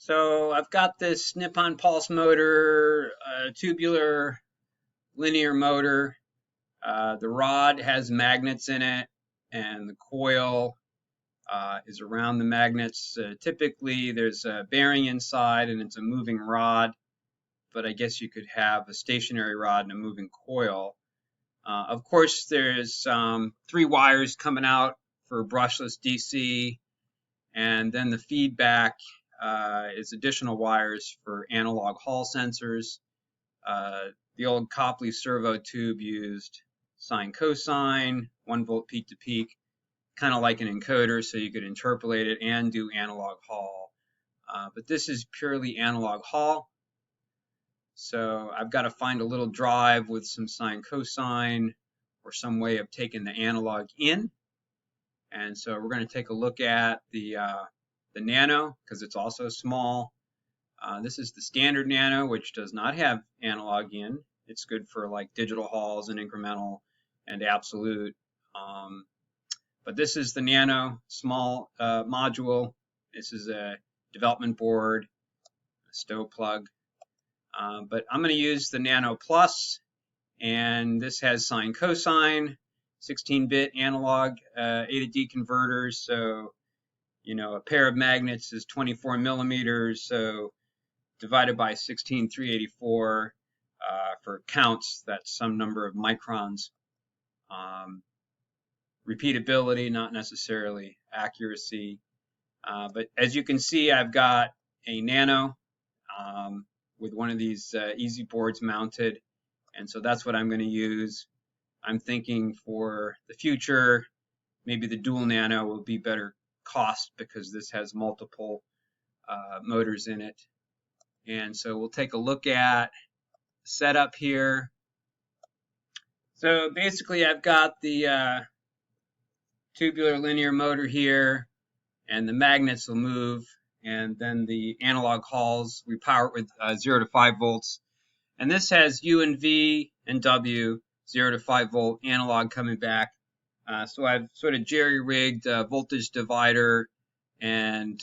So I've got this Nippon pulse motor, tubular linear motor. The rod has magnets in it, and the coil is around the magnets. Typically, there's a bearing inside, and it's a moving rod, but I guess you could have a stationary rod and a moving coil. Of course, there's 3 wires coming out for brushless DC, and then the feedback is additional wires for analog Hall sensors. The old Copley Servotube used sine cosine, 1 volt peak to peak, kind of like an encoder, so you could interpolate it and do analog Hall. But this is purely analog Hall. So I've got to find a little drive with some sine cosine or some way of taking the analog in. And so we're going to take a look at the Nano, because it's also small. This is the standard Nano, which does not have analog in. It's good for like digital Halls and incremental and absolute. But this is the Nano small module. This is a development board, a stove plug. But I'm going to use the Nano Plus, and this has sine cosine, 16-bit analog AtoD converters. So, you know, a pair of magnets is 24 millimeters, so divided by 16,384 for counts, that's some number of microns. Repeatability, not necessarily accuracy. But as you can see, I've got a Nano with one of these easy boards mounted, and so that's what I'm going to use. I'm thinking for the future, maybe the dual Nano will be better cost because this has multiple motors in it. And so we'll take a look at the setup here. So basically I've got the tubular linear motor here, and the magnets will move, and then the analog Halls, we power it with 0 to 5 volts. And this has U and V and W, 0 to 5 volt analog coming back. So I've sort of jerry-rigged a voltage divider and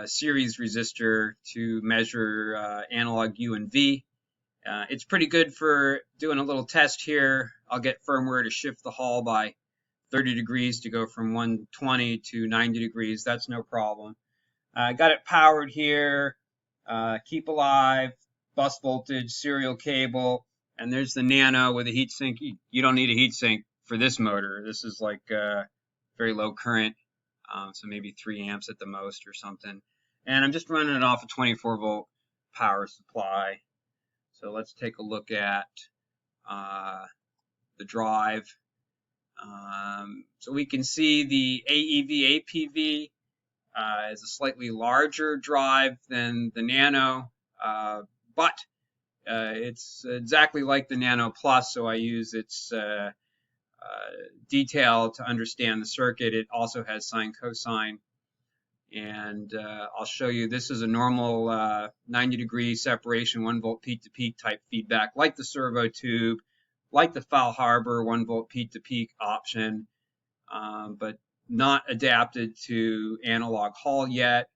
series resistor to measure analog U and V. It's pretty good for doing a little test here. I'll get firmware to shift the Hall by 30 degrees to go from 120 to 90 degrees. That's no problem. I got it powered here, keep alive, bus voltage, serial cable, and there's the Nano with a heatsink. You don't need a heatsink for this motor. This is like very low current, so maybe 3 amps at the most or something. And I'm just running it off a 24 volt power supply. So let's take a look at the drive. So we can see the AEV APV is a slightly larger drive than the Nano, but it's exactly like the Nano Plus, so I use its detail to understand the circuit. It also has sine cosine, and I'll show you this is a normal 90-degree separation, 1 volt peak to peak type feedback, like the Servotube, like the Foul Harbor 1 volt peak to peak option, but not adapted to analog Hall yet.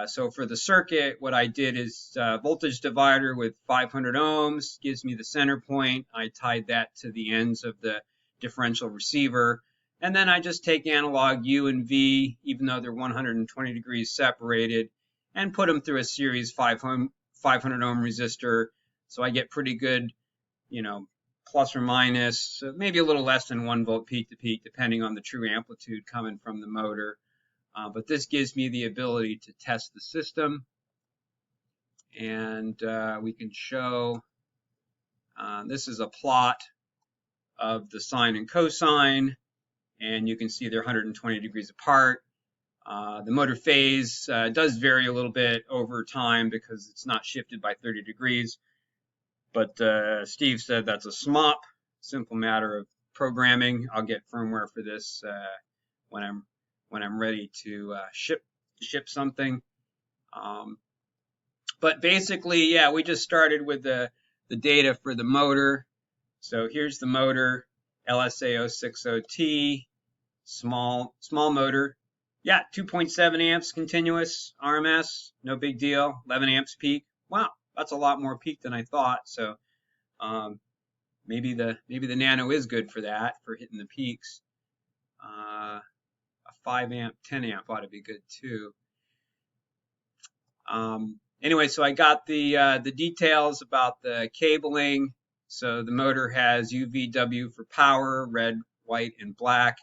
So for the circuit, what I did is voltage divider with 500 ohms gives me the center point. I tied that to the ends of the differential receiver, and then I just take analog U and V, even though they're 120 degrees separated, and put them through a series 500 ohm resistor. So I get pretty good, you know, plus or minus, maybe a little less than 1 volt peak to peak, depending on the true amplitude coming from the motor. But this gives me the ability to test the system. And we can show, this is a plot of the sine and cosine, and you can see they're 120 degrees apart. The motor phase does vary a little bit over time because it's not shifted by 30 degrees. But Steve said that's a SMOP, simple matter of programming. I'll get firmware for this when I'm ready to ship something. But basically, yeah, we just started with the data for the motor. So here's the motor, LSA060T, small motor, Yeah, 2.7 amps continuous RMS, no big deal. 11 amps peak. Wow, that's a lot more peak than I thought. So maybe the Nano is good for that, for hitting the peaks. A 5 amp, 10 amp ought to be good too. Anyway, so I got the details about the cabling. So the motor has UVW for power, red, white, and black,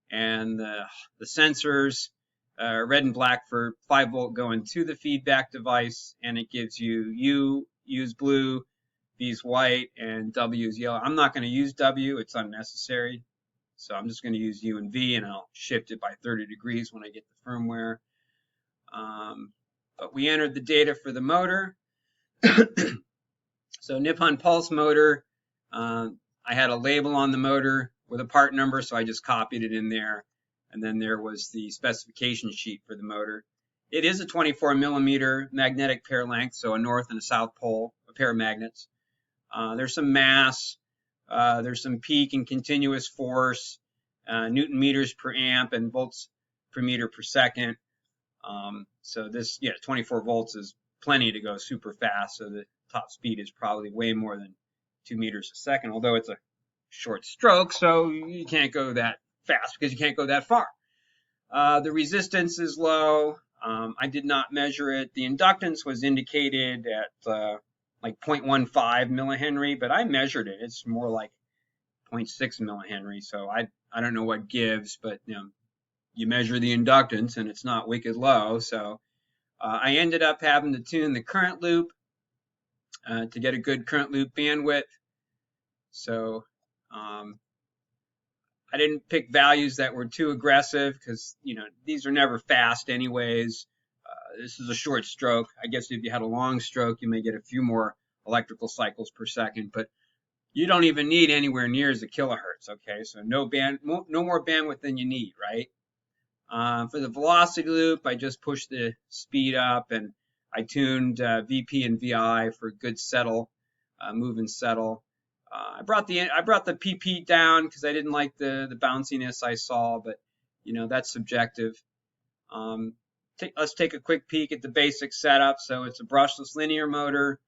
and the sensors, red and black for 5 volt going to the feedback device, and it gives you U is blue, V is white, and W is yellow. I'm not going to use W, it's unnecessary. So I'm just going to use U and V, and I'll shift it by 30 degrees when I get the firmware. But we entered the data for the motor. So Nippon Pulse motor, I had a label on the motor with a part number, so I just copied it in there. And then there was the specification sheet for the motor. It is a 24 millimeter magnetic pair length, so a north and a south pole, a pair of magnets. There's some mass, there's some peak and continuous force, Newton meters per amp and volts per meter per second. So this, 24 volts is plenty to go super fast. So the top speed is probably way more than 2 meters a second, although it's a short stroke, so you can't go that fast because you can't go that far. The resistance is low. I did not measure it. The inductance was indicated at like 0.15 millihenry, but I measured it. It's more like 0.6 millihenry. So I don't know what gives, but you measure the inductance and it's not wicked low. So I ended up having to tune the current loop to get a good current loop bandwidth. So I didn't pick values that were too aggressive because, these are never fast anyways. This is a short stroke. I guess if you had a long stroke, you may get a few more electrical cycles per second, but you don't even need anywhere near as a kilohertz, okay? So no more bandwidth than you need, right? For the velocity loop, I just pushed the speed up, and I tuned VP and VI for good settle, move and settle. I brought the PP down because I didn't like the bounciness I saw, but that's subjective. Let's take a quick peek at the basic setup. So it's a brushless linear motor,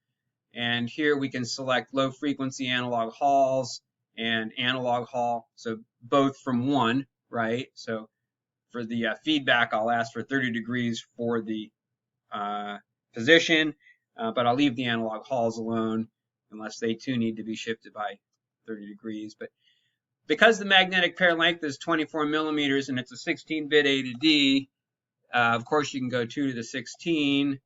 and here we can select low frequency analog halls and analog hall, so both from 1, right? So for the feedback, I'll ask for 30 degrees for the position, but I'll leave the analog halls alone unless they too need to be shifted by 30 degrees. But because the magnetic pair length is 24 millimeters and it's a 16-bit AtoD, of course you can go 2 to the 16,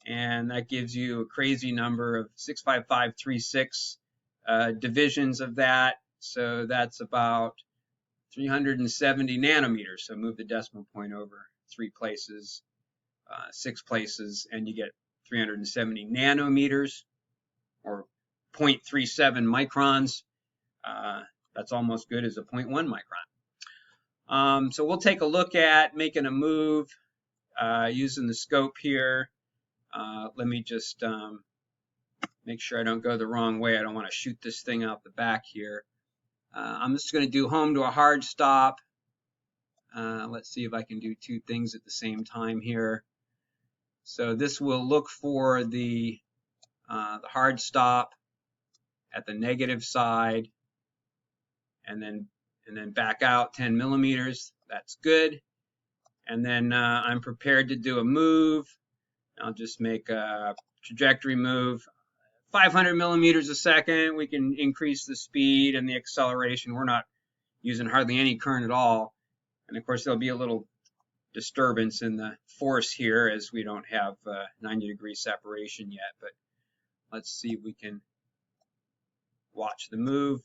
and that gives you a crazy number of 65536 divisions of that. So that's about 370 nanometers. So move the decimal point over 3 places, 6 places, and you get 370 nanometers, or 0.37 microns. That's almost good as a 0.1 micron. So we'll take a look at making a move using the scope here. Let me just make sure I don't go the wrong way. I don't want to shoot this thing out the back here. I'm just going to do home to a hard stop. Let's see if I can do 2 things at the same time here. So this will look for the hard stop at the negative side, and then back out 10 millimeters. That's good. And then I'm prepared to do a move. I'll just make a trajectory move. 500 millimeters a second. We can increase the speed and the acceleration. We're not using hardly any current at all. And of course, there'll be a little disturbance in the force here as we don't have 90-degree separation yet. But let's see if we can watch the move.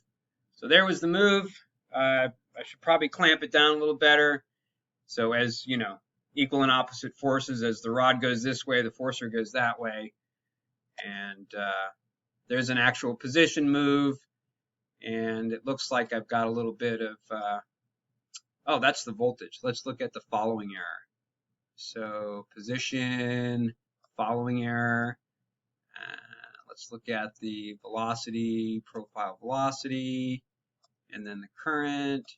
So there was the move. I should probably clamp it down a little better. So as equal and opposite forces, as the rod goes this way, the forcer goes that way. And there's an actual position move, and it looks like I've got a little bit of, oh, that's the voltage. Let's look at the following error. So position, following error. Let's look at the velocity, profile velocity, and then the current,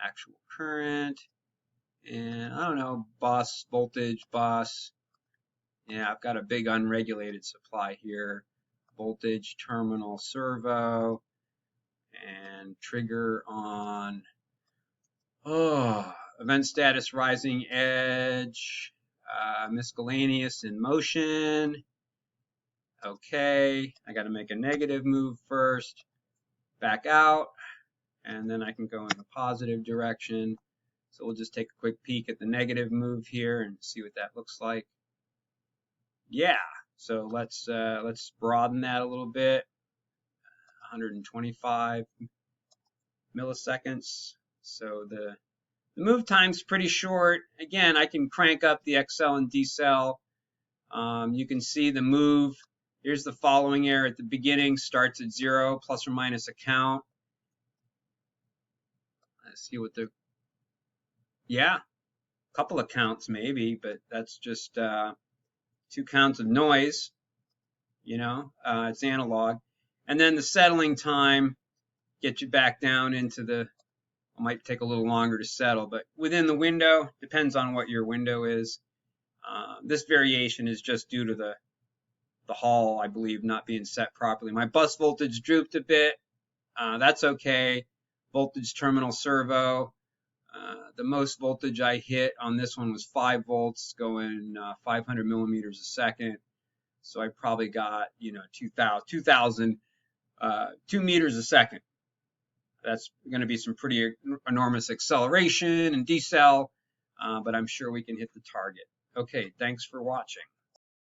actual current, And I don't know, bus, voltage, bus. Yeah, I've got a big unregulated supply here. Voltage, terminal, servo, and trigger on, event status, rising edge, miscellaneous in motion. Okay, I got to make a negative move first, back out, and then I can go in the positive direction. So we'll just take a quick peek at the negative move here and see what that looks like. Yeah, so let's broaden that a little bit. 125 milliseconds. So the move time's pretty short. Again, I can crank up the XL and decel. You can see the move. Here's the following error at the beginning, starts at 0, plus or minus a count. Let's see what the, yeah, a couple of counts maybe, but that's just 2 counts of noise, you know, it's analog. And then the settling time, get you back down into the, it might take a little longer to settle, but within the window, depends on what your window is. This variation is just due to the Hall, I believe, not being set properly. My bus voltage drooped a bit. That's okay. Voltage terminal servo. The most voltage I hit on this one was 5 volts going 500 millimeters a second. So I probably got, you know, 2 meters a second. That's going to be some pretty enormous acceleration and decel, but I'm sure we can hit the target. Okay, thanks for watching.